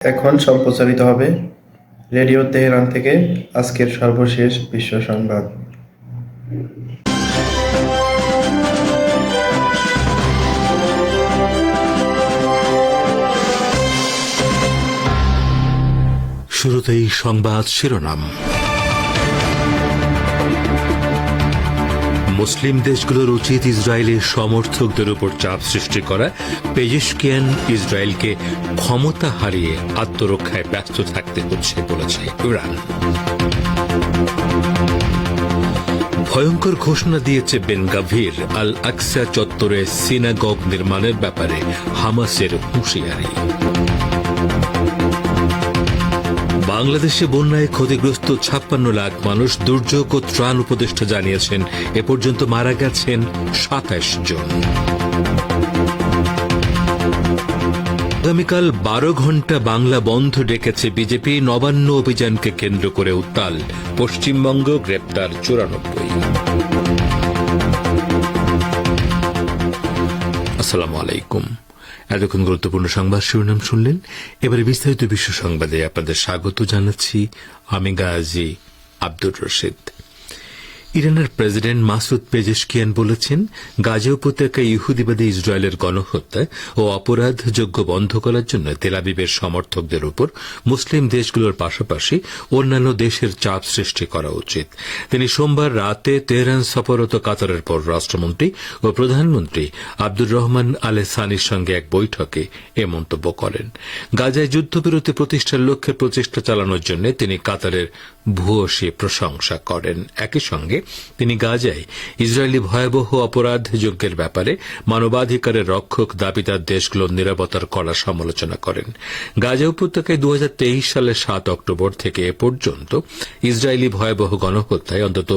এখন সম্প্রচারিত হবে রেডিও তেহরান থেকে আজকের সর্বশেষ বিশ্ব সংবাদ। শুরুতেই সংবাদ শিরোনাম। মুসলিম দেশগুলোর উচিত ইসরায়েলের সমর্থকদের উপর চাপ সৃষ্টি করা। পেজেশকিয়ান ইসরায়েলকে ক্ষমতা হারিয়ে আত্মরক্ষায় ব্যস্ত থাকতে হচ্ছে বলেছে ইরান। ভয়ঙ্কর ঘোষণা দিয়েছে বেন গাভির। আল আকসা চত্বরে সিনাগগ নির্মাণের ব্যাপারে হামাসের হুঁশিয়ারি। বাংলাদেশে বন্যায় ক্ষতিগ্রস্ত ৫৬ লাখ মানুষ। দুর্যোগ ও ত্রাণ উপদেষ্টা জানিয়েছেন এ পর্যন্ত মারা গেছেন ২৭ জন। আগামীকাল ১২ ঘণ্টা বাংলা বন্ধ ডেকেছে বিজেপি। নবান্ন অভিযানকে কেন্দ্র করে উত্তাল। পশ্চিমবঙ্গ গ্রেপ্তার ৯৪। আসসালামু আলাইকুম। এতক্ষণ গুরুত্বপূর্ণ সংবাদ শিরোনাম শুনলেন। এবারে বিস্তারিত বিশ্ব সংবাদে আপনাদের স্বাগত জানাচ্ছি আমি গাজী আব্দুর রশিদ। ইরানের প্রেসিডেন্ট মাসুদ পেজেশকিয়ান বলেছেন, গাজা উপত্যকায় ইহুদিবাদী ইসরায়েলের গণহত্যা ও অপরাধযোগ্য বন্ধ করার জন্য তেল আবিবের সমর্থকদের উপর মুসলিম দেশগুলোর পাশাপাশি অন্যান্য দেশের চাপ সৃষ্টি করা উচিত। তিনি সোমবার রাতে তেহরান সফররত কাতারের পররাষ্ট্রমন্ত্রী ও প্রধানমন্ত্রী আব্দুর রহমান আল সানির সঙ্গে এক বৈঠকে এ মন্তব্য করেন। গাজায় যুদ্ধবিরতি প্রতিষ্ঠার লক্ষ্যে প্রচেষ্টা চালানোর জন্য তিনি কাতারের ভূয়সী প্রশংসা করেন। একই সঙ্গে তিনি গাজায় ইসরায়েলি ভয়াবহ অপরাধযজ্ঞের ব্যাপারে মানবাধিকারের রক্ষক দাবিদার দেশগুলোর নিরাপত্তার কড়া সমালোচনা করেন। গাজা উপত্যকায় ২০২৩ সালের ৭ অক্টোবর থেকে এ পর্যন্ত ইসরায়েলি ভয়াবহ গণহত্যায় অন্তত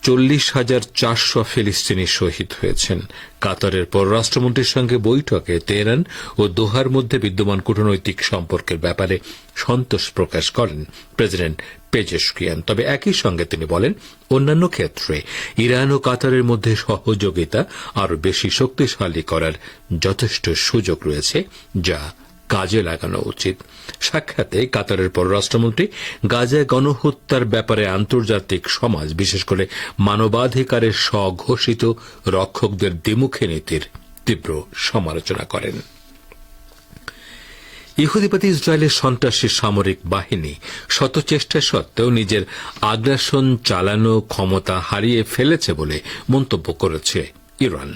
৪০,৪০০ ফিলিস্তিনি শহীদ হয়েছেন। কাতারের পররাষ্ট্রমন্ত্রীর সঙ্গে বৈঠকে তেহরান ও দোহার মধ্যে বিদ্যমান কূটনৈতিক সম্পর্কের ব্যাপারে সন্তোষ প্রকাশ করেন প্রেসিডেন্ট পেজেশকিয়ান। তবে একই সঙ্গে তিনি বলেন, অন্যান্য ক্ষেত্রে ইরান ও কাতারের মধ্যে সহযোগিতা আরও বেশি শক্তিশালী করার যথেষ্ট সুযোগ রয়েছে, যা কাজে লাগানো উচিত। সাক্ষাতে কাতারের পররাষ্ট্রমন্ত্রী গাজায় গণহত্যার ব্যাপারে আন্তর্জাতিক সমাজ, বিশেষ করে মানবাধিকারের স্বঘোষিত রক্ষকদের দ্বিমুখী নীতির তীব্র সমালোচনা করেন। ইহুদিবাদী ইসরায়েলের সন্ত্রাসী সামরিক বাহিনী শত চেষ্টা সত্ত্বেও নিজের আগ্রাসন চালানো ক্ষমতা হারিয়ে ফেলেছে বলে মন্তব্য করেছে ইরান।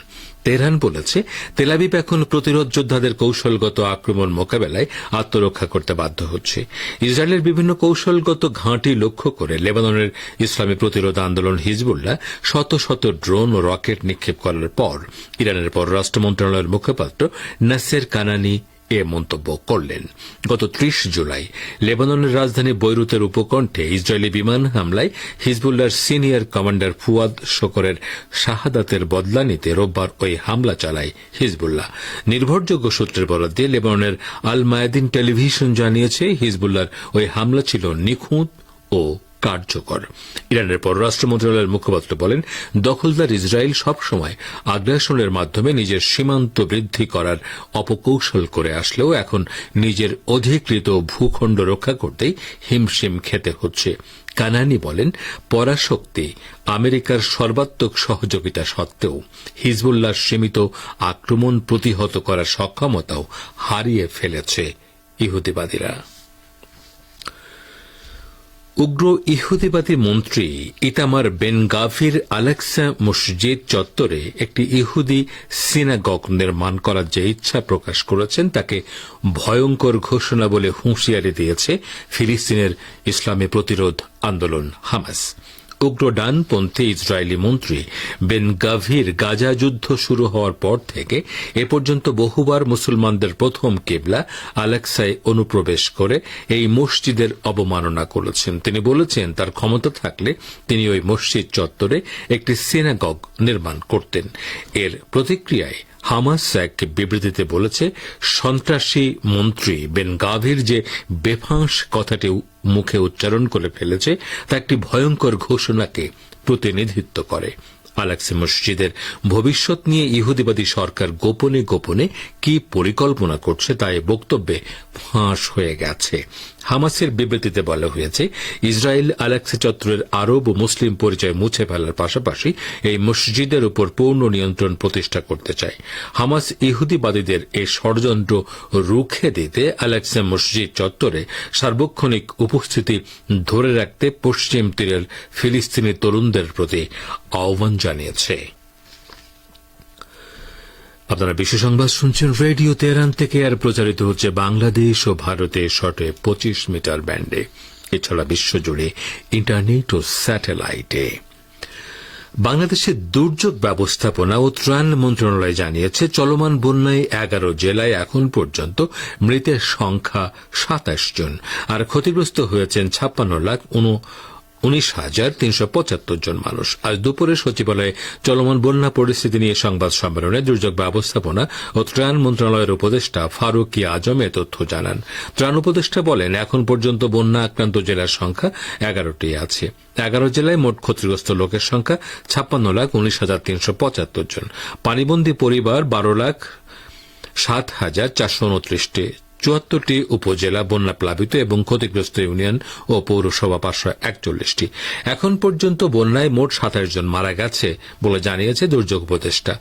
তেহরান বলেছে, তেল আবিব এখন প্রতিরোধ যোদ্ধাদের কৌশলগত আক্রমণ মোকাবেলায় আত্মরক্ষা করতে বাধ্য হচ্ছে। ইসরায়েলের বিভিন্ন কৌশলগত ঘাঁটি লক্ষ্য করে লেবাননের ইসলামী প্রতিরোধ আন্দোলন হিজবুল্লাহ শত শত ড্রোন ও রকেট নিক্ষেপ করার পর ইরানের পররাষ্ট্র মন্ত্রণালয়ের মুখপাত্র নাসের কানানি এ মন্তব্য করলেন। গত ৩০ জুলাই লেবাননের রাজধানী বৈরুতের উপকণ্ঠে ইসরায়েলি বিমান হামলায় হিজবুল্লাহর সিনিয়র কমান্ডার ফুয়াদ শকরের শাহাদাতের বদলা নিতে রোববার ওই হামলা চালায় হিজবুল্লাহ। নির্ভরযোগ্য সূত্রের বরাত দিয়ে লেবাননের আল মায়াদিন টেলিভিশন জানিয়েছে, হিজবুল্লাহর ওই হামলা ছিল নিখুঁত ও কার্যকর। ইরানের পররাষ্ট্র মন্ত্রণালয়ের মুখপাত্র বলেন, দখলদার ইসরায়েল সবসময় আগ্রাসনের মাধ্যমে নিজের সীমান্ত বৃদ্ধি করার অপকৌশল করে আসলেও এখন নিজের অধিকৃত ভূখণ্ড রক্ষা করতেই হিমশিম খেতে হচ্ছে। কানানি বলেন, পরাশক্তি আমেরিকার সর্বাত্মক সহযোগিতা সত্ত্বেও হিজবুল্লাহর সীমিত আক্রমণ প্রতিহত করার সক্ষমতাও হারিয়ে ফেলেছে ইহুদিবাদীরা। উগ্র ইহুদিবাদী মন্ত্রী ইতামার বেন গাভির আলেক্সা মসজিদ চত্বরে একটি ইহুদি সিনাগগ নির্মাণ করার যে ইচ্ছা প্রকাশ করেছেন তাকে ভয়ঙ্কর ঘোষণা বলে হুঁশিয়ারি দিয়েছে ফিলিস্তিনের ইসলামী প্রতিরোধ আন্দোলন হামাস। উগ্র ডানপন্থী ইসরায়েলি মন্ত্রী বেন গাভির গাজা যুদ্ধ শুরু হওয়ার পর থেকে এ পর্যন্ত বহুবার মুসলমানদের প্রথম কিবলা আলেক্সায় অনুপ্রবেশ করে এই মসজিদের অবমাননা করেছেন। তিনি বলেছেন, তার ক্ষমতা থাকলে তিনি ওই মসজিদ চত্বরে একটি সিনাগগ নির্মাণ করতেন। এর প্রতিক্রিয়ায় হামাস এক বিবৃতিতে বলেছে, সন্ত্রাসী মন্ত্রী বেন গাভির যে বেফাঁস কথাটি মুখে উচ্চারণ করে ফেলেছে তা একটি ভয়ঙ্কর ঘোষণাকে প্রতিনিধিত্ব করে। আলাক্সা মসজিদের ভবিষ্যৎ নিয়ে ইহুদিবাদী সরকার গোপনে গোপনে কি পরিকল্পনা করছে তা এই বক্তব্যে ফাঁস হয়ে গেছে। হামাসের বিবৃতিতে বলা হয়েছে, ইসরায়েল আলাক্সা চত্বরের আরব ও মুসলিম পরিচয় মুছে ফেলার পাশাপাশি এই মসজিদের উপর পূর্ণ নিয়ন্ত্রণ প্রতিষ্ঠা করতে চায়। হামাস ইহুদিবাদীদের এই ষড়যন্ত্র রুখে দিতে আলাক্সা মসজিদ চত্বরে সার্বক্ষণিক উপস্থিতি ধরে রাখতে পশ্চিম তীরের ফিলিস্তিনি তরুণদের প্রতি আহ্বান জানিয়েছে। আপনারা বিশ্ব সংবাদ শুনছেন রেডিও তেহরান থেকে, আর প্রচারিত হচ্ছে বাংলাদেশ ও ভারতে শর্টে 25 মিটার ব্যান্ডে, এছাড়া বিশ্বজুড়ে ইন্টারনেট ও স্যাটেলাইটে। বাংলাদেশের দুর্যোগ ব্যবস্থাপনা ও ত্রাণ মন্ত্রণালয় জানিয়েছে, চলমান বন্যায় 11 জেলায় এখন পর্যন্ত মৃতের সংখ্যা 27 জন, আর ক্ষতিগ্রস্ত হয়েছেন 56,19,375 জন মানুষ। আজ দুপুরে সচিবালয়ে চলমান বন্যা পরিস্থিতি নিয়ে সংবাদ সম্মেলনে দুর্যোগ ব্যবস্থাপনা ও ত্রাণ মন্ত্রণালয়ের উপদেষ্টা ফারুক আজম এ তথ্য জানান। ত্রাণ উপদেষ্টা বলেন, এখন পর্যন্ত বন্যা আক্রান্ত জেলার সংখ্যা 11টি আছে। 11 জেলায় মোট ক্ষতিগ্রস্ত লোকের সংখ্যা 56,19,375 জন। পানিবন্দী পরিবার 12,07,429টি। 74টি উপজেলা বন্যা প্লাবিত এবং ক্ষতিগ্রস্ত ইউনিয়ন ও পৌরসভা 541টি। এখন পর্যন্ত বন্যায় মোট 27 জন মারা গেছে বলে জানিয়েছে দুর্যোগ উপদেষ্টা।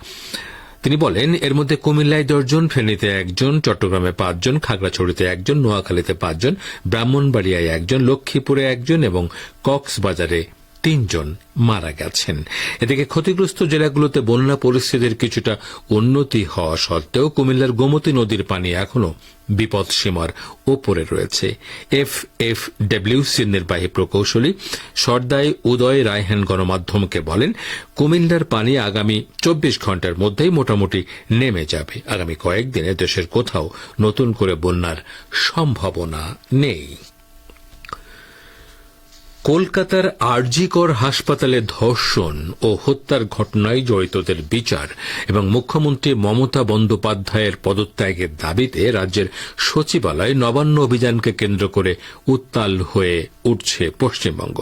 তিনি বলেন, এর মধ্যে কুমিল্লায় 10 জন, ফেনীতে 1 জন, চট্টগ্রামে 5 জন, খাগড়াছড়িতে 1 জন, নোয়াখালীতে 5 জন, ব্রাহ্মণবাড়িয়ায় 1 জন, লক্ষ্মীপুরে 1 জন এবং কক্সবাজারে 3 জন মারা গেছেন। এদিকে ক্ষতিগ্রস্ত জেলাগুলোতে বন্যা পরিস্থিতির কিছুটা উন্নতি হওয়া সত্ত্বেও কুমিল্লার গোমতী নদীর পানি এখনও বিপদসীমার ওপরে রয়েছে। এফএফডব্লিউসির নির্বাহী প্রকৌশলী সর্দাই উদয় রায়হান গণমাধ্যমকে বলেন, কুমিল্লার পানি আগামী 24 ঘণ্টার মধ্যেই মোটামুটি নেমে যাবে। আগামী কয়েকদিনে দেশের কোথাও নতুন করে বন্যার সম্ভাবনা নেই। কলকাতার আরজিকর হাসপাতালে ধর্ষণ ও হত্যার ঘটনায় জড়িতদের বিচার এবং মুখ্যমন্ত্রী মমতা বন্দ্যোপাধ্যায়ের পদত্যাগের দাবিতে রাজ্যের সচিবালয় নবান্ন অভিযানকে কেন্দ্র করে উত্তাল হয়ে উঠছে পশ্চিমবঙ্গ।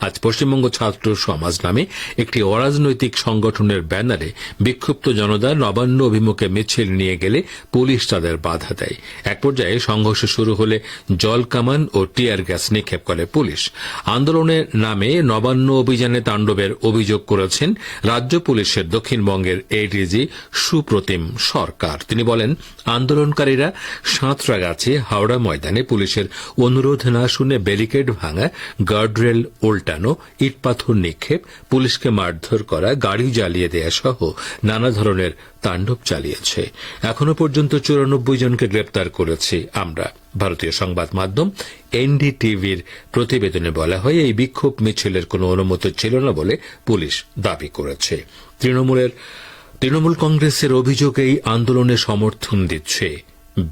আজ পশ্চিমবঙ্গ ছাত্র সমাজ নামে একটি অরাজনৈতিক সংগঠনের ব্যানারে বিক্ষুব্ধ জনতা নবান্ন অভিমুখে মিছিল নিয়ে গেলে পুলিশ তাদের বাধা দেয়। এক পর্যায়ে সংঘর্ষ শুরু হলে জলকামান ও টিয়ার গ্যাস নিক্ষেপ করে পুলিশ। আন্দোলনের নামে নবান্ন অভিযানে তাণ্ডবের অভিযোগ করেছেন রাজ্য পুলিশের দক্ষিণবঙ্গের এডিজি সুপ্রতিম সরকার। তিনি বলেন, আন্দোলনকারীরা সাঁতরাগাছি হাওড়া ময়দানে পুলিশের অনুরোধ না শুনে ব্যারিকেড ভাঙা, গার্ডরেল উল্টানো, ইটপাথর নিক্ষেপ, পুলিশকে মারধর করা, গাড়ি জ্বালিয়ে দেয়া সহ নানা ধরনের তাণ্ডব চালিয়েছে। এখনো পর্যন্ত 94 জনকে গ্রেপ্তার করেছি আমরা। ভারতীয় সংবাদ মাধ্যম এনডিটিভির প্রতিবেদনে বলা হয়, এই বিক্ষোভ মিছিলের কোনো অনুমতি ছিল না বলে পুলিশ দাবি করেছে। তৃণমূল কংগ্রেসের অভিযোগ, এই আন্দোলনে সমর্থন দিচ্ছে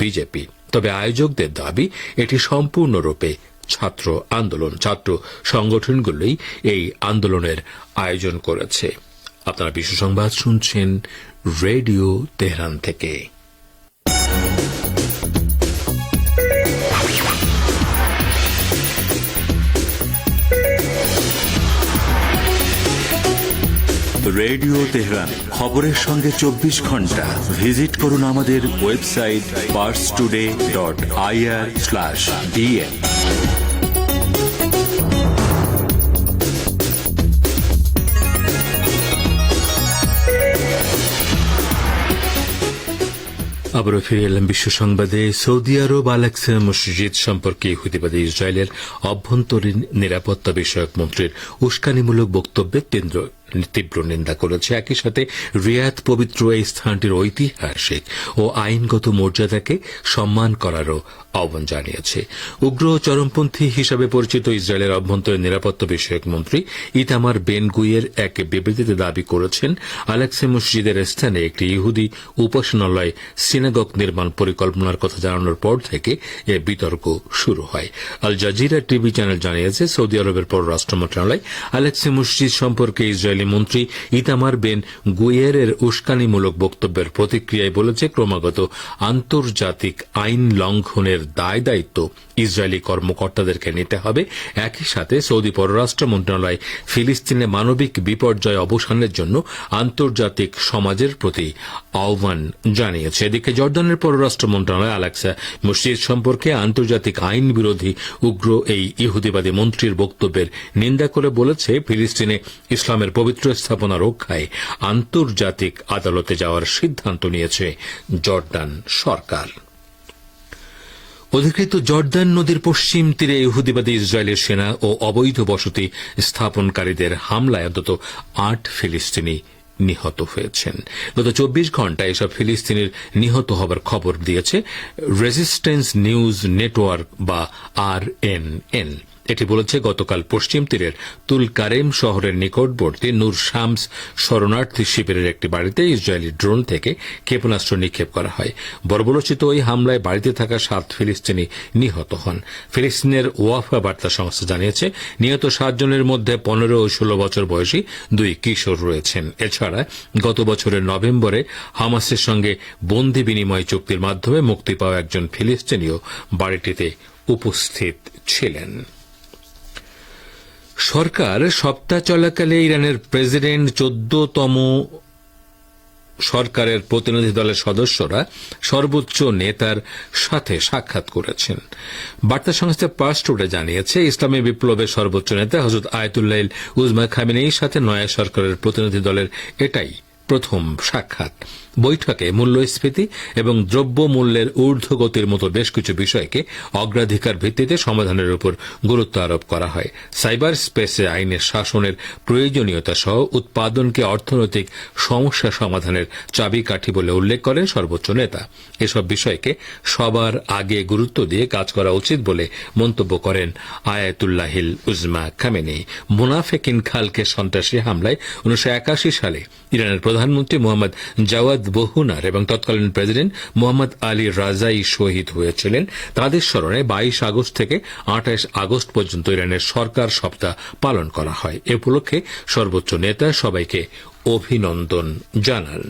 বিজেপি। তবে আয়োজকদের দাবি, এটি সম্পূর্ণরূপে ছাত্র আন্দোলন। ছাত্র সংগঠনগুলোই এই আন্দোলনের আয়োজন করেছে। আপনারা বিশ্ব সংবাদ শুনছেন রেডিও তেহরান থেকে। রেডিও তেহরান, খবরের সঙ্গে 24 ঘন্টা। ভিজিট করুন আমাদের ওয়েবসাইট parstoday.ir/dn। আবারও ফিরে এলাম বিশ্ব সংবাদে। সৌদি আরব আলাক্সা মসজিদ সম্পর্কে ইহুদিবাদী ইসরায়েলের অভ্যন্তরীণ নিরাপত্তা বিষয়ক মন্ত্রীর উস্কানিমূলক বক্তব্যের তীব্র নিন্দা করেছে। একই সাথে রিয়াদ পবিত্র এই স্থানটির ঐতিহাসিক ও আইনগত মর্যাদাকে সম্মান করারও আহ্বান জানিয়েছে। উগ্র ও চরমপন্থী হিসাবে পরিচিত ইসরায়েলের অভ্যন্তরীণ নিরাপত্তা বিষয়ক মন্ত্রী ইতামার বেন গুইয়ের এক বিবৃতিতে দাবি করেছেন, আলাক্সা মসজিদের স্থানে একটি ইহুদি উপাসনালয় সিনাগগ নির্মাণ পরিকল্পনার কথা জানানোর পর থেকে এ বিতর্ক শুরু হয়। আল জাজিরা টিভি চ্যানেল জানিয়েছে, সৌদি আরবের পররাষ্ট্র মন্ত্রণালয় আলাক্সা মসজিদ সম্পর্কে ইসরায়েল ইসরায়েলি মন্ত্রী ইতামার বেন গুয়েরের উস্কানিমূলক বক্তব্যের প্রতিক্রিয়ায় বলেছে, ক্রমাগত আন্তর্জাতিক আইন লঙ্ঘনের দায় দায়িত্ব ইসরায়েলি কর্মকর্তাদেরকে নিতে হবে। একই সাথে সৌদি পররাষ্ট্র মন্ত্রণালয় ফিলিস্তিনে মানবিক বিপর্যয় অবসানের জন্য আন্তর্জাতিক সমাজের প্রতি আহ্বান জানিয়েছে। এদিকে জর্দানের পররাষ্ট্র মন্ত্রণালয় আলেক্সা মসজিদ সম্পর্কে আন্তর্জাতিক আইন বিরোধী উগ্র এই ইহুদিবাদী মন্ত্রীর বক্তব্যের নিন্দা করে বলেছে, ফিলিস্তিনে ইসলামের পবিত্র স্থাপনা রক্ষায় আন্তর্জাতিক আদালতে যাওয়ার সিদ্ধান্ত নিয়েছে জর্দান সরকার। অধিকৃত জর্দান নদীর পশ্চিম তীরে ইহুদিবাদী ইসরায়েলের সেনা ও অবৈধ বসতি স্থাপনকারীদের হামলায় অন্তত 8 ফিলিস্তিনি নিহত হয়েছেন। গত 24 ঘণ্টায় এসব ফিলিস্তিনির নিহত হবার খবর দিয়েছে রেজিস্ট্যান্স নিউজ নেটওয়ার্ক বা RNN। এটি বলেছে, গতকাল পশ্চিম তীরের তুল কারেম শহরের নিকটবর্তী নূর শামস শরণার্থী শিবিরের একটি বাড়িতে ইসরায়েলি ড্রোন থেকে ক্ষেপণাস্ত্র নিক্ষেপ করা হয়। বর্বরোচিত ওই হামলায় বাড়িতে থাকা 7 ফিলিস্তিনি নিহত হন। ফিলিস্তিনের ওয়াফা বার্তা সংস্থা জানিয়েছে, নিহত 7 জনের মধ্যে 15 ও 16 বছর বয়সী 2 কিশোর রয়েছেন। এছাড়া গত বছরের নভেম্বরে হামাসের সঙ্গে বন্দি বিনিময় চুক্তির মাধ্যমে মুক্তি পাওয়া একজন ফিলিস্তিনিও বাড়িটিতে উপস্থিত ছিলেন। সরকার সপ্তাহ চলাকালে ইরানের প্রেসিডেন্ট 14তম সরকারের প্রতিনিধি দলের সদস্যরা সর্বোচ্চ নেতার সাথে সাক্ষাৎ করেছেন। বার্তা সংস্থা পার্স টুডে জানিয়েছে, ইসলামী বিপ্লবের সর্বোচ্চ নেতা হযরত আয়াতুল্লাহ উজমা খামেনেইর সাথে নয়া সরকারের প্রতিনিধি দলের এটাই প্রথম সাক্ষাৎ। বৈঠকে মূল্যস্ফীতি এবং দ্রব্য মূল্যের ঊর্ধ্বগতির মতো বেশ কিছু বিষয়কে অগ্রাধিকার ভিত্তিতে সমাধানের উপর গুরুত্ব আরোপ করা হয়। সাইবার স্পেসে আইনের শাসনের প্রয়োজনীয়তা সহ উৎপাদনকে অর্থনৈতিক সমস্যা সমাধানের চাবিকাঠি বলে উল্লেখ করেন সর্বোচ্চ নেতা। এসব বিষয়কে সবার আগে গুরুত্ব দিয়ে কাজ করা উচিত বলে মন্তব্য করেন আয়াতুল্লাহিল উজমা খামেনেই। মুনাফেকিন খালকে সন্ত্রাসী হামলায় 1981 সালে ইরানের প্রধানমন্ত্রী মোহাম্মদ জাওয়াদ বহুনার এবং তৎকালীন প্রেসিডেন্ট মোহাম্মদ আলী রাজাই শহীদ হয়েছিলেন। তাদের স্মরণে 22 আগস্ট থেকে 28 আগস্ট পর্যন্ত ইরানের সরকার সপ্তাহ পালন করা হয়। এ উপলক্ষে সর্বোচ্চ নেতা সবাইকে অভিনন্দন জানান।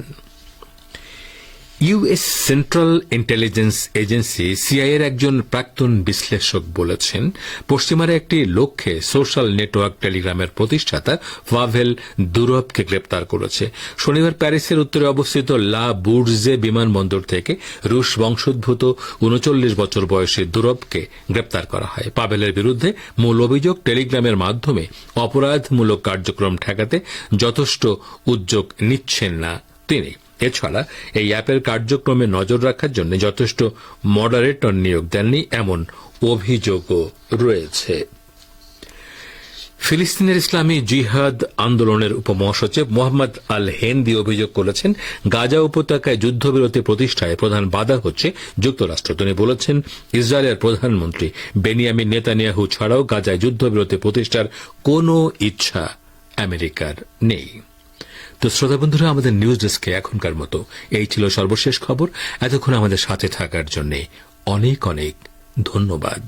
ইউএস সেন্ট্রাল ইন্টেলিজেন্স এজেন্সি সিআইএর একজন প্রাক্তন বিশ্লেষক বলেছেন, পশ্চিমারা একটি লক্ষ্যে সোশ্যাল নেটওয়ার্ক টেলিগ্রামের প্রতিষ্ঠাতা পাভেল দুরভকে গ্রেপ্তার করেছে। শনিবার প্যারিসের উত্তরে অবস্থিত লা বুর্জে বিমানবন্দর থেকে রুশ বংশোদ্ভূত 39 বছর বয়সী দুরভকে গ্রেপ্তার করা হয়। পাভেলের বিরুদ্ধে মূল অভিযোগ, টেলিগ্রামের মাধ্যমে অপরাধমূলক কার্যক্রম ঠেকাতে যথেষ্ট উদ্যোগ নিচ্ছেন না তিনি। এছাড়া এই অ্যাপের কার্যক্রমে নজর রাখার জন্য যথেষ্ট মডারেটর নিয়োগ দেননি এমন অভিযোগও রয়েছে। ফিলিস্তিনের ইসলামী জিহাদ আন্দোলনের উপমহাসচিব মোহাম্মদ আল হেন্দি অভিযোগ করেছেন, গাজা উপত্যকায় যুদ্ধবিরতি প্রতিষ্ঠায় প্রধান বাধা হচ্ছে যুক্তরাষ্ট্র। তিনি বলেছেন, ইসরায়েলের প্রধানমন্ত্রী বেনিয়ামিন নেতানিয়াহু ছাড়াও গাজায় যুদ্ধবিরতি প্রতিষ্ঠার কোনো ইচ্ছা আমেরিকার নেই। তো শ্রোতা বন্ধুরা, আমাদের নিউজ ডেস্কে এখনকার মতো এই ছিল সর্বশেষ খবর। এতক্ষণ আমাদের সাথে থাকার জন্য অনেক অনেক ধন্যবাদ।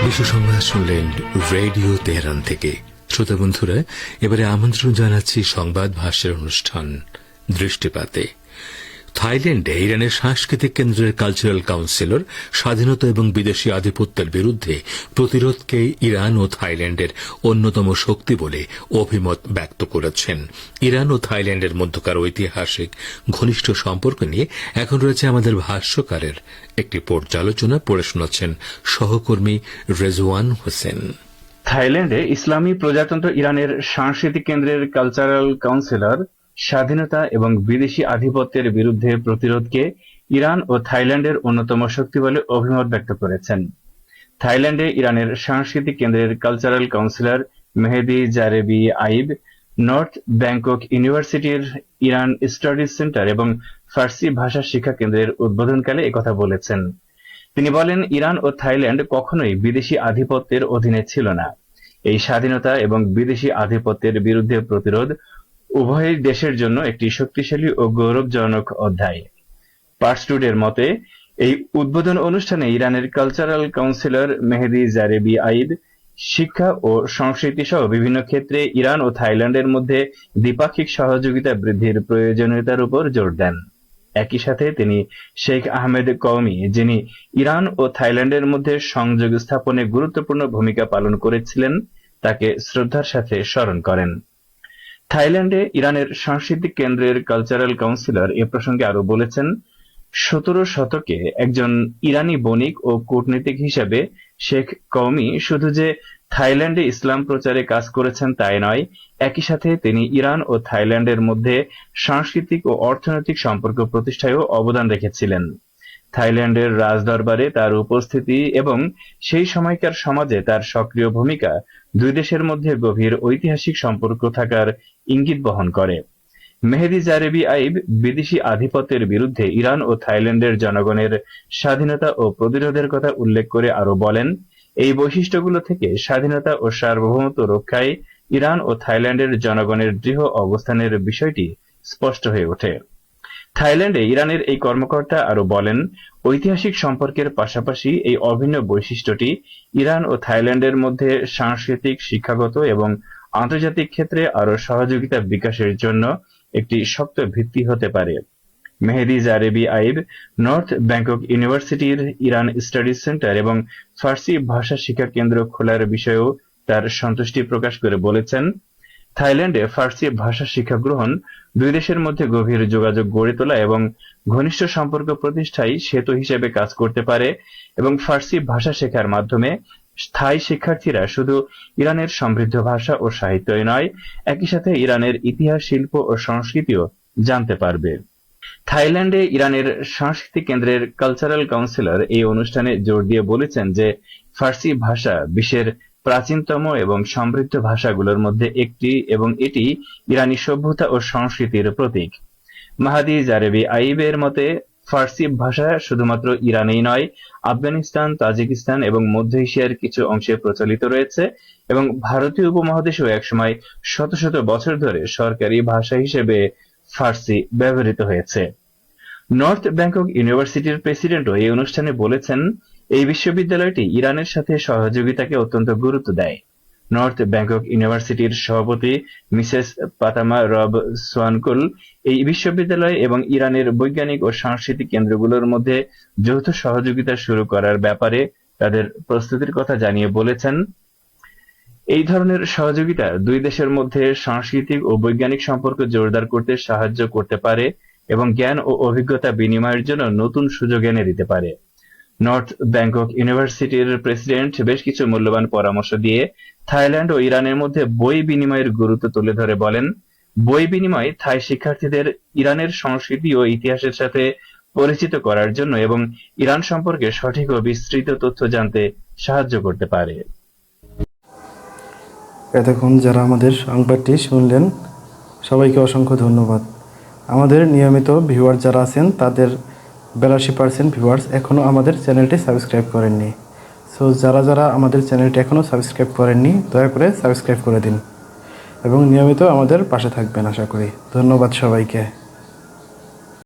বিশ্ব সংবাদ শুনলেন রেডিও তেহরান থেকে। শ্রোতা বন্ধুরা, এবারে আমন্ত্রণ জানাচ্ছি সংবাদ ভাষ্যের অনুষ্ঠান দৃষ্টিপাতে। থাইল্যান্ডে ইরানের সাংস্কৃতিক কেন্দ্রের কালচারাল কাউন্সিলর স্বাধীনতা এবং বিদেশি আধিপত্যের বিরুদ্ধে প্রতিরোধকে ইরান ও থাইল্যান্ডের অন্যতম শক্তি বলে অভিমত ব্যক্ত করেছেন। ইরান ও থাইল্যান্ডের মধ্যকার ঐতিহাসিক ঘনিষ্ঠ সম্পর্ক নিয়ে এখন রয়েছে আমাদের ভাষ্যকারের একটি পর্যালোচনা। পড়ে শোনাচ্ছেন সহকর্মী রেজওয়ান হোসেন। থাইল্যান্ডে ইসলামী প্রজাতন্ত্র ইরানের সাংস্কৃতিক কেন্দ্রের কালচারাল কাউন্সিলর স্বাধীনতা এবং বিদেশি আধিপত্যের বিরুদ্ধে প্রতিরোধকে ইরান ও থাইল্যান্ডের অন্যতম শক্তি বলে অভিমত ব্যক্ত করেছেন। থাইল্যান্ডে ইরানের সাংস্কৃতিক কেন্দ্রের কালচারাল কাউন্সিলর মেহেদি জারেবি আইব নর্থ ব্যাংকক ইউনিভার্সিটির ইরান স্টাডিজ সেন্টার এবং ফার্সি ভাষা শিক্ষা কেন্দ্রের উদ্বোধনকালে একথা বলেছেন। তিনি বলেন, ইরান ও থাইল্যান্ড কখনোই বিদেশি আধিপত্যের অধীনে ছিল না। এই স্বাধীনতা এবং বিদেশি আধিপত্যের বিরুদ্ধে প্রতিরোধ উভয় দেশের জন্য একটি শক্তিশালী ও গৌরবজনক অধ্যায়। পার্সটুডের মতে, এই উদ্বোধন অনুষ্ঠানে ইরানের কালচারাল কাউন্সিলর মেহেদি জারেবি আইব শিক্ষা ও সংস্কৃতি সহ বিভিন্ন ক্ষেত্রে ইরান ও থাইল্যান্ডের মধ্যে দ্বিপাক্ষিক সহযোগিতা বৃদ্ধির প্রয়োজনীয়তার উপর জোর দেন। একই সাথে তিনি শেখ আহমেদ কওমি, যিনি ইরান ও থাইল্যান্ডের মধ্যে সংযোগ স্থাপনে গুরুত্বপূর্ণ ভূমিকা পালন করেছিলেন, তাকে শ্রদ্ধার সাথে স্মরণ করেন। থাইল্যান্ডে ইরানের সাংস্কৃতিক কেন্দ্রের কালচারাল কাউন্সিলর এ প্রসঙ্গে আরো বলেছেন, 17 শতকে একজন ইরানি বণিক ও কূটনীতিক হিসেবে শেখ কওমি শুধু যে থাইল্যান্ডে ইসলাম প্রচারে কাজ করেছেন তাই নয়, একই সাথে তিনি ইরান ও থাইল্যান্ডের মধ্যে সাংস্কৃতিক ও অর্থনৈতিক সম্পর্ক প্রতিষ্ঠায়ও অবদান রেখেছিলেন। থাইল্যান্ডের রাজদরবারে তার উপস্থিতি এবং সেই সময়কার সমাজে তার সক্রিয় ভূমিকা দুই দেশের মধ্যে গভীর ঐতিহাসিক সম্পর্ক থাকার ইঙ্গিত বহন করে। মেহেদি জারেবি আইব বিদেশি আধিপত্যের বিরুদ্ধে ইরান ও থাইল্যান্ডের জনগণের স্বাধীনতা ও প্রতিরোধের কথা উল্লেখ করে আরো বলেন, এই বৈশিষ্ট্যগুলো থেকে স্বাধীনতা ও সার্বভৌমত্ব রক্ষায় ইরান ও থাইল্যান্ডের জনগণের দৃঢ় অবস্থানের বিষয়টি স্পষ্ট হয়ে ওঠে। থাইল্যান্ডে ইরানের এই কর্মকর্তা আরো বলেন, ঐতিহাসিক সম্পর্কের পাশাপাশি এই অভিন্ন বৈশিষ্ট্যটি ইরান ও থাইল্যান্ডের মধ্যে সাংস্কৃতিক, শিক্ষাগত এবং আন্তর্জাতিক ক্ষেত্রে আরো সহযোগিতা বিকাশের জন্য একটি শক্ত ভিত্তি হতে পারে। মেহেদি জারেবি আইব নর্থ ব্যাংকক ইউনিভার্সিটির ইরান স্টাডিজ সেন্টার এবং ফার্সি ভাষা শিক্ষা কেন্দ্র খোলার বিষয়েও তার সন্তুষ্টি প্রকাশ করে বলেছেন, থাইল্যান্ডে ফার্সি ভাষা শিক্ষা গ্রহণ দুই দেশের মধ্যে গভীর যোগাযোগ গড়ে তোলা এবং ঘনিষ্ঠ সম্পর্ক প্রতিষ্ঠায় সেতু হিসেবে কাজ করতে পারে এবং ফার্সি ভাষা শেখার মাধ্যমে স্থায়ী শিক্ষার্থীরা শুধু ইরানের সমৃদ্ধ ভাষা ও সাহিত্যই নয়, একই সাথে ইরানের ইতিহাস, শিল্প ও সংস্কৃতিও জানতে পারবে। থাইল্যান্ডে ইরানের সাংস্কৃতিক কেন্দ্রের কালচারাল কাউন্সিলর এই অনুষ্ঠানে জোর দিয়ে বলেছেন যে ফার্সি ভাষা বিশ্বের প্রাচীনতম এবং সমৃদ্ধ ভাষাগুলোর মধ্যে একটি এবং এটি ইরানি সভ্যতা ও সংস্কৃতির প্রতীক। মাহাদি জারেবি আইবের মতে, ফার্সি ভাষা শুধুমাত্র ইরানেই নয়, আফগানিস্তান, তাজিকিস্তান এবং মধ্য এশিয়ার কিছু অংশে প্রচলিত রয়েছে এবং ভারতীয় উপমহাদেশেও একসময় শত শত বছর ধরে সরকারি ভাষা হিসেবে ফার্সি ব্যবহৃত হয়েছে। নর্থ ব্যাংকক ইউনিভার্সিটির প্রেসিডেন্টও এই অনুষ্ঠানে বলেছেন, এই বিশ্ববিদ্যালয়টি ইরানের সাথে সহযোগিতাকে অত্যন্ত গুরুত্ব দেয়। নর্থ ব্যাংকক ইউনিভার্সিটির সভাপতি মিসেস পাতামা রব সোয়ানকুল এই বিশ্ববিদ্যালয় এবং ইরানের বৈজ্ঞানিক ও সাংস্কৃতিক কেন্দ্রগুলোর মধ্যে যৌথ সহযোগিতা শুরু করার ব্যাপারে তাদের প্রস্তুতির কথা জানিয়ে বলেছেন, এই ধরনের সহযোগিতা দুই দেশের মধ্যে সাংস্কৃতিক ও বৈজ্ঞানিক সম্পর্ক জোরদার করতে সাহায্য করতে পারে এবং জ্ঞান ও অভিজ্ঞতা বিনিময়ের জন্য নতুন সুযোগ এনে দিতে পারে। নর্থ ব্যাংকক ইউনিভার্সিটির প্রেসিডেন্ট বেশ কিছু মূল্যবান পরামর্শ দিয়ে থাইল্যান্ড ও ইরানের মধ্যে বই বিনিময়ের গুরুত্ব তুলে ধরে বলেন, বই বিনিময় থাই শিক্ষার্থীদের ইরানের সংস্কৃতি ও ইতিহাসের সাথে পরিচিত করার জন্য এবং ইরান সম্পর্কে সঠিক ও বিস্তৃত তথ্য জানতে সাহায্য করতে পারে। এতক্ষণ যারা আমাদের সংবাদটি শুনলেন, সবাইকে অসংখ্য ধন্যবাদ। আমাদের নিয়মিত ভিউয়ার যারা আছেন তাদের 82% ভিউয়ার্স এখনও আমাদের চ্যানেলটি সাবস্ক্রাইব করেননি। সো যারা আমাদের চ্যানেলটি এখনও সাবস্ক্রাইব করেননি, দয়া করে সাবস্ক্রাইব করে দিন এবং নিয়মিত আমাদের পাশে থাকবেন আশা করি। ধন্যবাদ সবাইকে।